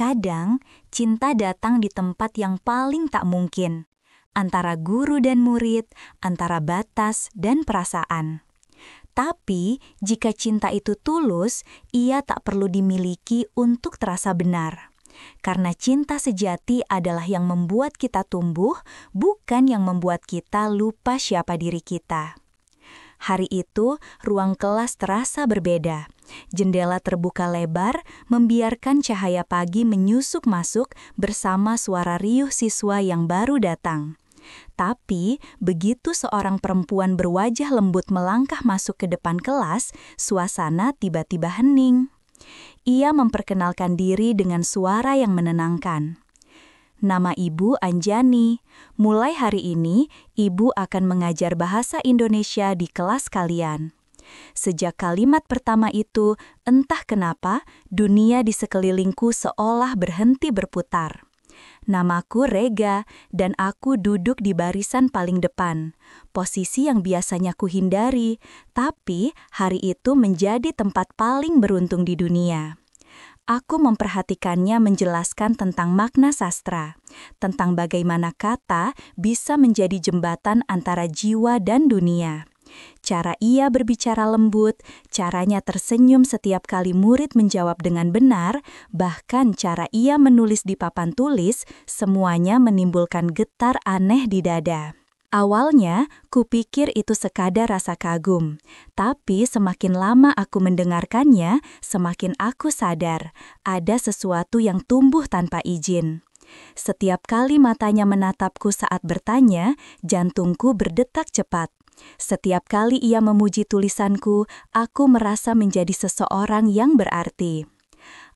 Kadang, cinta datang di tempat yang paling tak mungkin, antara guru dan murid, antara batas dan perasaan. Tapi, jika cinta itu tulus, ia tak perlu dimiliki untuk terasa benar. Karena cinta sejati adalah yang membuat kita tumbuh, bukan yang membuat kita lupa siapa diri kita. Hari itu, ruang kelas terasa berbeda. Jendela terbuka lebar, membiarkan cahaya pagi menyusup masuk bersama suara riuh siswa yang baru datang. Tapi, begitu seorang perempuan berwajah lembut melangkah masuk ke depan kelas, suasana tiba-tiba hening. Ia memperkenalkan diri dengan suara yang menenangkan. Nama Ibu Anjani. Mulai hari ini, Ibu akan mengajar bahasa Indonesia di kelas kalian. Sejak kalimat pertama itu, entah kenapa, dunia di sekelilingku seolah berhenti berputar. Namaku Rega, dan aku duduk di barisan paling depan. Posisi yang biasanya kuhindari, tapi hari itu menjadi tempat paling beruntung di dunia. Aku memperhatikannya menjelaskan tentang makna sastra, tentang bagaimana kata bisa menjadi jembatan antara jiwa dan dunia. Cara ia berbicara lembut, caranya tersenyum setiap kali murid menjawab dengan benar, bahkan cara ia menulis di papan tulis, semuanya menimbulkan getar aneh di dada. Awalnya, kupikir itu sekadar rasa kagum, tapi semakin lama aku mendengarkannya, semakin aku sadar ada sesuatu yang tumbuh tanpa izin. Setiap kali matanya menatapku saat bertanya, jantungku berdetak cepat. Setiap kali ia memuji tulisanku, aku merasa menjadi seseorang yang berarti.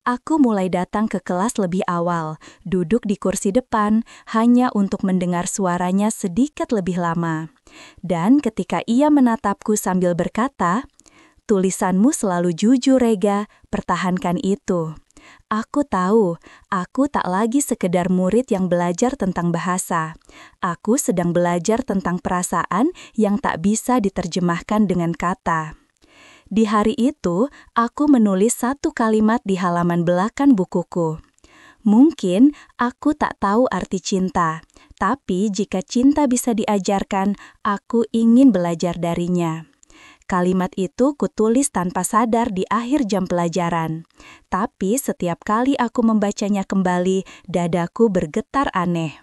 Aku mulai datang ke kelas lebih awal, duduk di kursi depan, hanya untuk mendengar suaranya sedikit lebih lama. Dan ketika ia menatapku sambil berkata, "Tulisanmu selalu jujur, Rega, pertahankan itu." Aku tahu, aku tak lagi sekedar murid yang belajar tentang bahasa. Aku sedang belajar tentang perasaan yang tak bisa diterjemahkan dengan kata. Di hari itu, aku menulis satu kalimat di halaman belakang bukuku. Mungkin aku tak tahu arti cinta, tapi jika cinta bisa diajarkan, aku ingin belajar darinya. Kalimat itu kutulis tanpa sadar di akhir jam pelajaran. Tapi setiap kali aku membacanya kembali, dadaku bergetar aneh.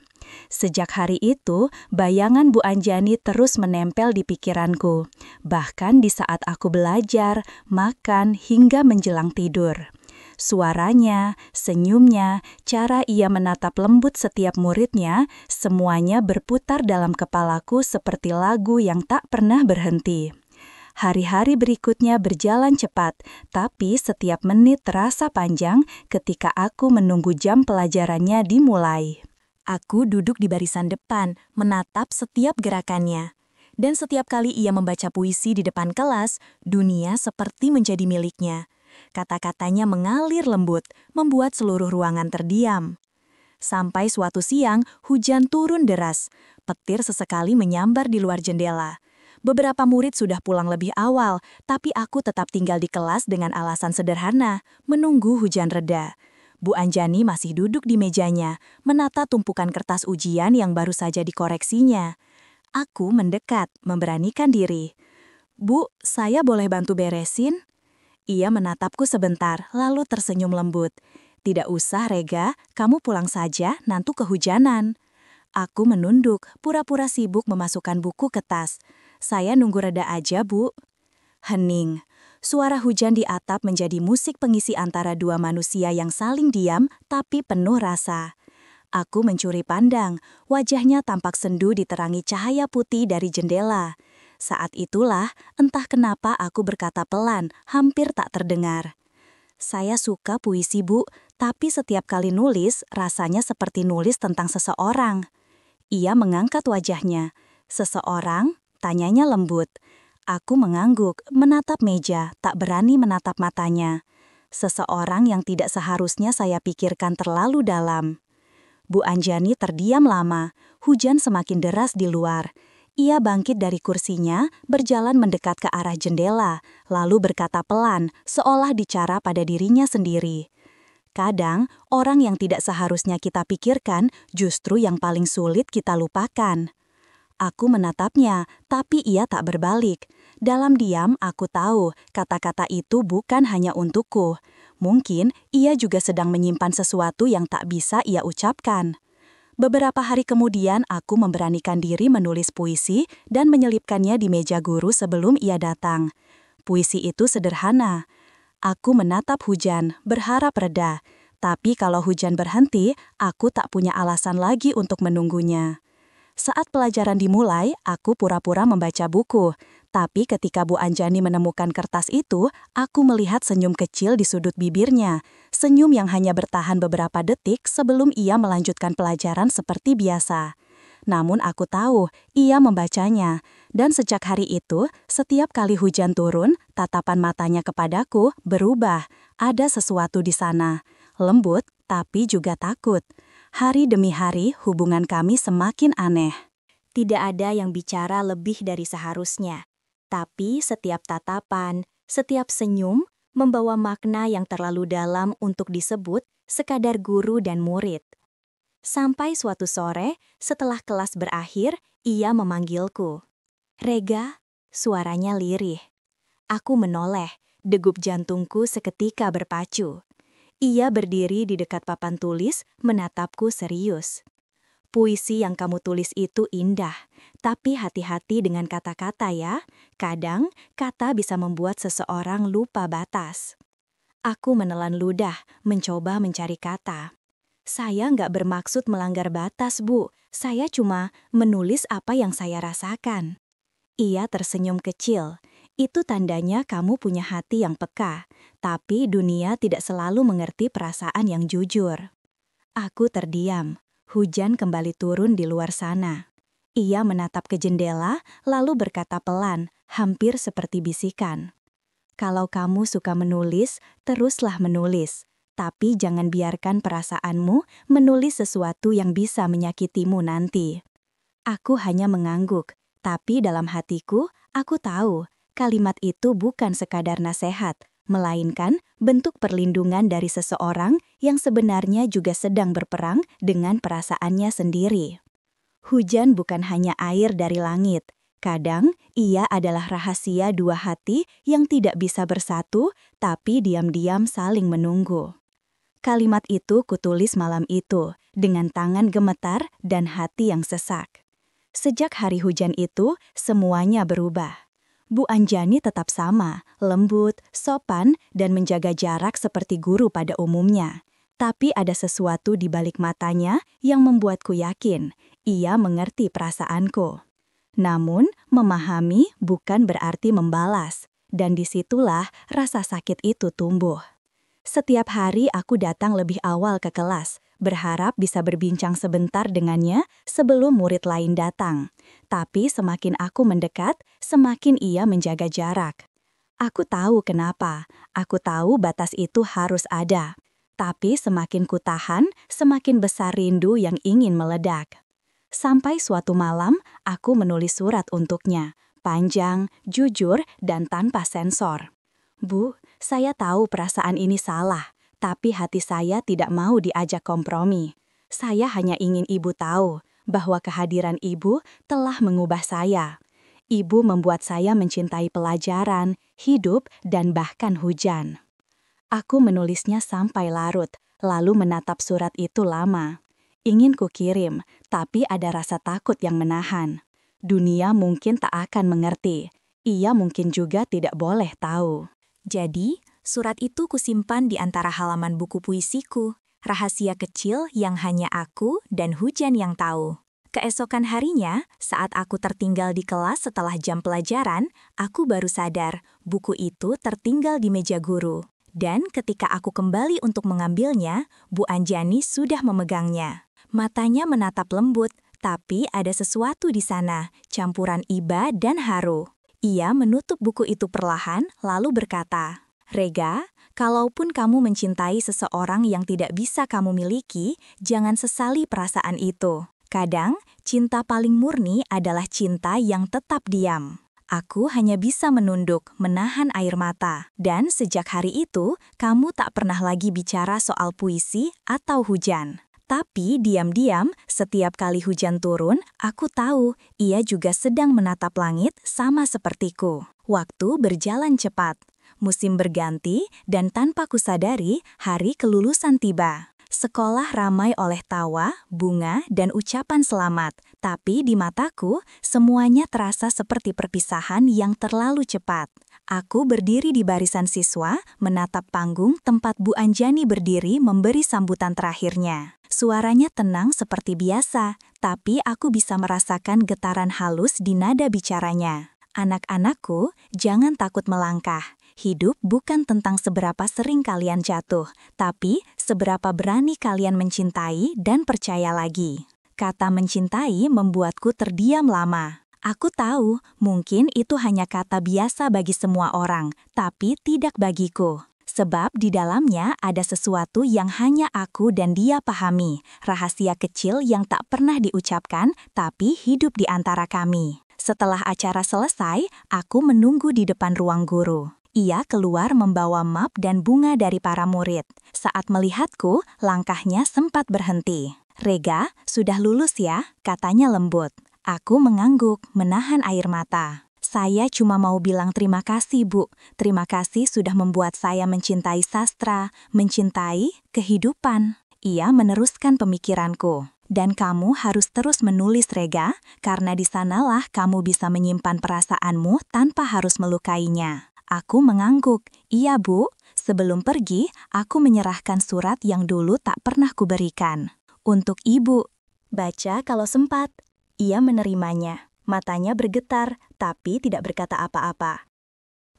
Sejak hari itu, bayangan Bu Anjani terus menempel di pikiranku. Bahkan di saat aku belajar, makan, hingga menjelang tidur. Suaranya, senyumnya, cara ia menatap lembut setiap muridnya, semuanya berputar dalam kepalaku seperti lagu yang tak pernah berhenti. Hari-hari berikutnya berjalan cepat, tapi setiap menit terasa panjang ketika aku menunggu jam pelajarannya dimulai. Aku duduk di barisan depan, menatap setiap gerakannya. Dan setiap kali ia membaca puisi di depan kelas, dunia seperti menjadi miliknya. Kata-katanya mengalir lembut, membuat seluruh ruangan terdiam. Sampai suatu siang, hujan turun deras. Petir sesekali menyambar di luar jendela. Beberapa murid sudah pulang lebih awal, tapi aku tetap tinggal di kelas dengan alasan sederhana, menunggu hujan reda. Bu Anjani masih duduk di mejanya, menata tumpukan kertas ujian yang baru saja dikoreksinya. Aku mendekat, memberanikan diri. "Bu, saya boleh bantu beresin?" Ia menatapku sebentar, lalu tersenyum lembut. "Tidak usah, Rega, kamu pulang saja, nanti kehujanan." Aku menunduk, pura-pura sibuk memasukkan buku ke tas. "Saya nunggu reda aja, Bu." Hening. Suara hujan di atap menjadi musik pengisi antara dua manusia yang saling diam tapi penuh rasa. Aku mencuri pandang, wajahnya tampak sendu diterangi cahaya putih dari jendela. Saat itulah, entah kenapa aku berkata pelan, hampir tak terdengar. "Saya suka puisi, Bu, tapi setiap kali nulis, rasanya seperti nulis tentang seseorang." Ia mengangkat wajahnya. "Seseorang?" tanyanya lembut. Aku mengangguk, menatap meja, tak berani menatap matanya. Seseorang yang tidak seharusnya saya pikirkan terlalu dalam. Bu Anjani terdiam lama, hujan semakin deras di luar. Ia bangkit dari kursinya, berjalan mendekat ke arah jendela, lalu berkata pelan, seolah bicara pada dirinya sendiri. Kadang, orang yang tidak seharusnya kita pikirkan justru yang paling sulit kita lupakan. Aku menatapnya, tapi ia tak berbalik. Dalam diam, aku tahu kata-kata itu bukan hanya untukku. Mungkin ia juga sedang menyimpan sesuatu yang tak bisa ia ucapkan. Beberapa hari kemudian, aku memberanikan diri menulis puisi dan menyelipkannya di meja guru sebelum ia datang. Puisi itu sederhana. Aku menatap hujan, berharap reda. Tapi kalau hujan berhenti, aku tak punya alasan lagi untuk menunggunya. Saat pelajaran dimulai, aku pura-pura membaca buku. Tapi ketika Bu Anjani menemukan kertas itu, aku melihat senyum kecil di sudut bibirnya. Senyum yang hanya bertahan beberapa detik sebelum ia melanjutkan pelajaran seperti biasa. Namun aku tahu, ia membacanya. Dan sejak hari itu, setiap kali hujan turun, tatapan matanya kepadaku berubah. Ada sesuatu di sana. Lembut, tapi juga takut. Hari demi hari, hubungan kami semakin aneh. Tidak ada yang bicara lebih dari seharusnya. Tapi setiap tatapan, setiap senyum, membawa makna yang terlalu dalam untuk disebut sekadar guru dan murid. Sampai suatu sore, setelah kelas berakhir, ia memanggilku. "Rega," suaranya lirih. Aku menoleh, degup jantungku seketika berpacu. Ia berdiri di dekat papan tulis, menatapku serius. "Puisi yang kamu tulis itu indah, tapi hati-hati dengan kata-kata ya. Kadang, kata bisa membuat seseorang lupa batas." Aku menelan ludah, mencoba mencari kata. "Saya nggak bermaksud melanggar batas, Bu. Saya cuma menulis apa yang saya rasakan." Ia tersenyum kecil. "Itu tandanya kamu punya hati yang peka, tapi dunia tidak selalu mengerti perasaan yang jujur." Aku terdiam. Hujan kembali turun di luar sana. Ia menatap ke jendela, lalu berkata pelan, hampir seperti bisikan. "Kalau kamu suka menulis, teruslah menulis. Tapi jangan biarkan perasaanmu menulis sesuatu yang bisa menyakitimu nanti." Aku hanya mengangguk, tapi dalam hatiku, aku tahu kalimat itu bukan sekadar nasihat, melainkan bentuk perlindungan dari seseorang yang sebenarnya juga sedang berperang dengan perasaannya sendiri. Hujan bukan hanya air dari langit. Kadang, ia adalah rahasia dua hati yang tidak bisa bersatu, tapi diam-diam saling menunggu. Kalimat itu kutulis malam itu, dengan tangan gemetar dan hati yang sesak. Sejak hari hujan itu, semuanya berubah. Bu Anjani tetap sama, lembut, sopan, dan menjaga jarak seperti guru pada umumnya. Tapi ada sesuatu di balik matanya yang membuatku yakin, ia mengerti perasaanku. Namun, memahami bukan berarti membalas, dan disitulah rasa sakit itu tumbuh. Setiap hari aku datang lebih awal ke kelas, berharap bisa berbincang sebentar dengannya sebelum murid lain datang. Tapi semakin aku mendekat, semakin ia menjaga jarak. Aku tahu kenapa, aku tahu batas itu harus ada. Tapi semakin kutahan, semakin besar rindu yang ingin meledak. Sampai suatu malam, aku menulis surat untuknya, panjang, jujur, dan tanpa sensor. "Bu, saya tahu perasaan ini salah, tapi hati saya tidak mau diajak kompromi. Saya hanya ingin Ibu tahu bahwa kehadiran Ibu telah mengubah saya. Ibu membuat saya mencintai pelajaran, hidup, dan bahkan hujan." Aku menulisnya sampai larut, lalu menatap surat itu lama. Ingin kukirim, tapi ada rasa takut yang menahan. Dunia mungkin tak akan mengerti. Ia mungkin juga tidak boleh tahu. Jadi, surat itu kusimpan di antara halaman buku puisiku, rahasia kecil yang hanya aku dan hujan yang tahu. Keesokan harinya, saat aku tertinggal di kelas setelah jam pelajaran, aku baru sadar buku itu tertinggal di meja guru. Dan ketika aku kembali untuk mengambilnya, Bu Anjani sudah memegangnya. Matanya menatap lembut, tapi ada sesuatu di sana, campuran iba dan haru. Ia menutup buku itu perlahan, lalu berkata, "Rega, kalaupun kamu mencintai seseorang yang tidak bisa kamu miliki, jangan sesali perasaan itu. Kadang, cinta paling murni adalah cinta yang tetap diam." Aku hanya bisa menunduk, menahan air mata. Dan sejak hari itu, kamu tak pernah lagi bicara soal puisi atau hujan. Tapi diam-diam, setiap kali hujan turun, aku tahu ia juga sedang menatap langit sama sepertiku. Waktu berjalan cepat. Musim berganti, dan tanpa kusadari, hari kelulusan tiba. Sekolah ramai oleh tawa, bunga, dan ucapan selamat. Tapi di mataku, semuanya terasa seperti perpisahan yang terlalu cepat. Aku berdiri di barisan siswa, menatap panggung tempat Bu Anjani berdiri memberi sambutan terakhirnya. Suaranya tenang seperti biasa, tapi aku bisa merasakan getaran halus di nada bicaranya. Anak-anakku, jangan takut melangkah. Hidup bukan tentang seberapa sering kalian jatuh, tapi seberapa berani kalian mencintai dan percaya lagi. Kata mencintai membuatku terdiam lama. Aku tahu, mungkin itu hanya kata biasa bagi semua orang, tapi tidak bagiku. Sebab di dalamnya ada sesuatu yang hanya aku dan dia pahami, rahasia kecil yang tak pernah diucapkan, tapi hidup di antara kami. Setelah acara selesai, aku menunggu di depan ruang guru. Ia keluar membawa map dan bunga dari para murid. Saat melihatku, langkahnya sempat berhenti. "Rega, sudah lulus ya?" katanya lembut. Aku mengangguk, menahan air mata. "Saya cuma mau bilang terima kasih, Bu. Terima kasih sudah membuat saya mencintai sastra, mencintai kehidupan." Ia meneruskan pemikiranku. "Dan kamu harus terus menulis, Rega, karena di sanalah kamu bisa menyimpan perasaanmu tanpa harus melukainya." Aku mengangguk. "Iya, Bu." Sebelum pergi, aku menyerahkan surat yang dulu tak pernah kuberikan. "Untuk Ibu. Baca kalau sempat." Ia menerimanya. Matanya bergetar, tapi tidak berkata apa-apa.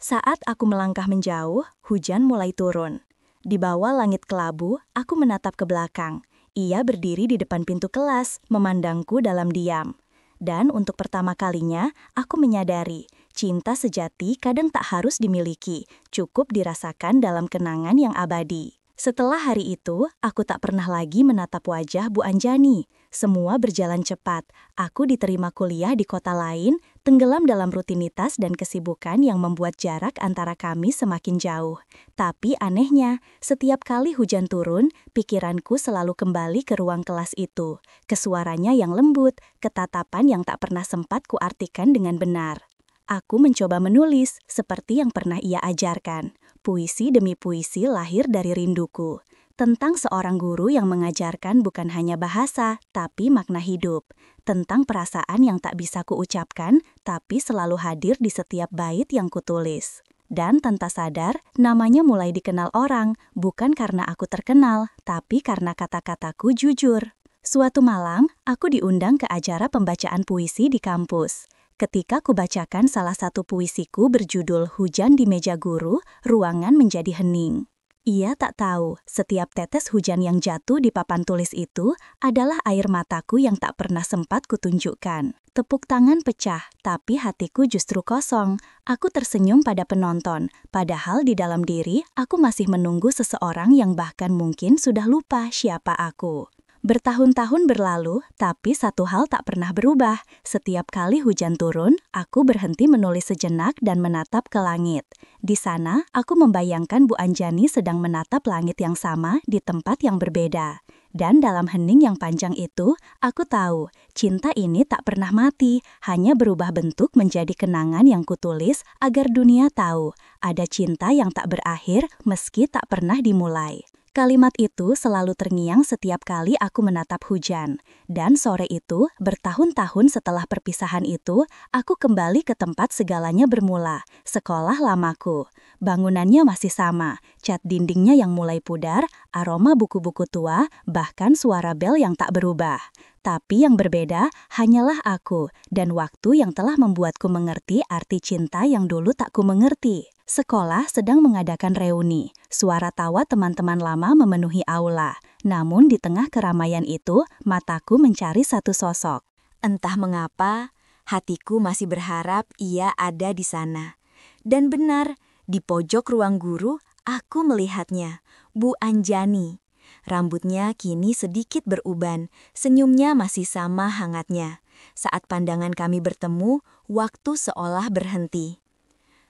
Saat aku melangkah menjauh, hujan mulai turun. Di bawah langit kelabu, aku menatap ke belakang. Ia berdiri di depan pintu kelas, memandangku dalam diam. Dan untuk pertama kalinya, aku menyadari, cinta sejati kadang tak harus dimiliki, cukup dirasakan dalam kenangan yang abadi. Setelah hari itu, aku tak pernah lagi menatap wajah Bu Anjani. Semua berjalan cepat. Aku diterima kuliah di kota lain, tenggelam dalam rutinitas dan kesibukan yang membuat jarak antara kami semakin jauh. Tapi anehnya, setiap kali hujan turun, pikiranku selalu kembali ke ruang kelas itu, ke suaranya yang lembut, ke tatapan yang tak pernah sempat kuartikan dengan benar. Aku mencoba menulis, seperti yang pernah ia ajarkan. Puisi demi puisi lahir dari rinduku. Tentang seorang guru yang mengajarkan bukan hanya bahasa, tapi makna hidup. Tentang perasaan yang tak bisa kuucapkan, tapi selalu hadir di setiap bait yang kutulis. Dan tanpa sadar, namanya mulai dikenal orang, bukan karena aku terkenal, tapi karena kata-kataku jujur. Suatu malam, aku diundang ke acara pembacaan puisi di kampus. Ketika kubacakan salah satu puisiku berjudul Hujan di Meja Guru, ruangan menjadi hening. Ia tak tahu, setiap tetes hujan yang jatuh di papan tulis itu adalah air mataku yang tak pernah sempat kutunjukkan. Tepuk tangan pecah, tapi hatiku justru kosong. Aku tersenyum pada penonton, padahal di dalam diri aku masih menunggu seseorang yang bahkan mungkin sudah lupa siapa aku. Bertahun-tahun berlalu, tapi satu hal tak pernah berubah. Setiap kali hujan turun, aku berhenti menulis sejenak dan menatap ke langit. Di sana, aku membayangkan Bu Anjani sedang menatap langit yang sama di tempat yang berbeda. Dan dalam hening yang panjang itu, aku tahu, cinta ini tak pernah mati, hanya berubah bentuk menjadi kenangan yang kutulis agar dunia tahu, ada cinta yang tak berakhir meski tak pernah dimulai. Kalimat itu selalu terngiang setiap kali aku menatap hujan. Dan sore itu, bertahun-tahun setelah perpisahan itu, aku kembali ke tempat segalanya bermula, sekolah lamaku. Bangunannya masih sama, cat dindingnya yang mulai pudar, aroma buku-buku tua, bahkan suara bel yang tak berubah. Tapi yang berbeda hanyalah aku dan waktu yang telah membuatku mengerti arti cinta yang dulu tak ku mengerti. Sekolah sedang mengadakan reuni. Suara tawa teman-teman lama memenuhi aula. Namun di tengah keramaian itu, mataku mencari satu sosok. Entah mengapa, hatiku masih berharap ia ada di sana. Dan benar, di pojok ruang guru, aku melihatnya, Bu Anjani. Rambutnya kini sedikit beruban, senyumnya masih sama hangatnya. Saat pandangan kami bertemu, waktu seolah berhenti.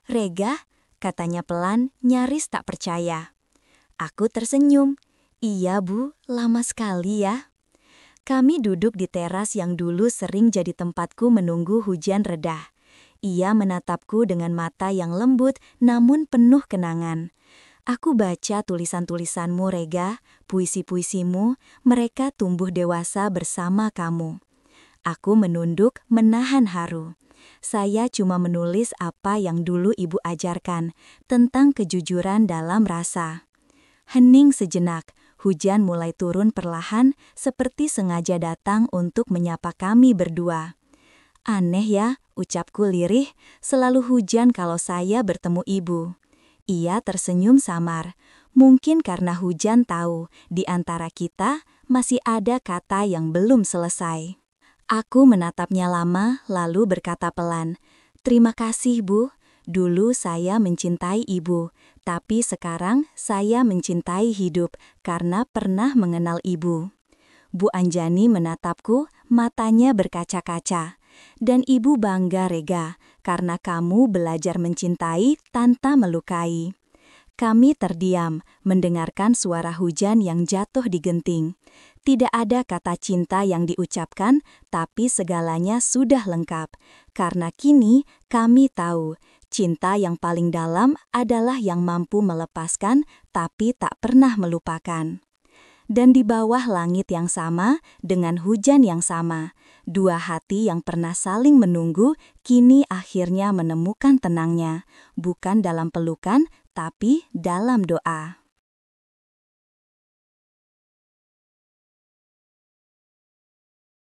"Rega," katanya pelan, nyaris tak percaya. Aku tersenyum. "Iya Bu, lama sekali ya." Kami duduk di teras yang dulu sering jadi tempatku menunggu hujan reda. Ia menatapku dengan mata yang lembut namun penuh kenangan. "Aku baca tulisan-tulisanmu, Rega, puisi-puisimu, mereka tumbuh dewasa bersama kamu." Aku menunduk, menahan haru. Saya cuma menulis apa yang dulu ibu ajarkan, tentang kejujuran dalam rasa. Hening sejenak, hujan mulai turun perlahan, seperti sengaja datang untuk menyapa kami berdua. "Aneh ya," ucapku lirih, "selalu hujan kalau saya bertemu ibu." Ia tersenyum samar. Mungkin karena hujan tahu, di antara kita masih ada kata yang belum selesai. Aku menatapnya lama, lalu berkata pelan, "Terima kasih, Bu. Dulu saya mencintai ibu, tapi sekarang saya mencintai hidup karena pernah mengenal ibu." Bu Anjani menatapku, matanya berkaca-kaca. "Dan ibu bangga, Rega, karena kamu belajar mencintai tanpa melukai." Kami terdiam, mendengarkan suara hujan yang jatuh di genting. Tidak ada kata cinta yang diucapkan, tapi segalanya sudah lengkap. Karena kini kami tahu, cinta yang paling dalam adalah yang mampu melepaskan, tapi tak pernah melupakan. Dan di bawah langit yang sama, dengan hujan yang sama, dua hati yang pernah saling menunggu, kini akhirnya menemukan tenangnya, bukan dalam pelukan, tapi dalam doa.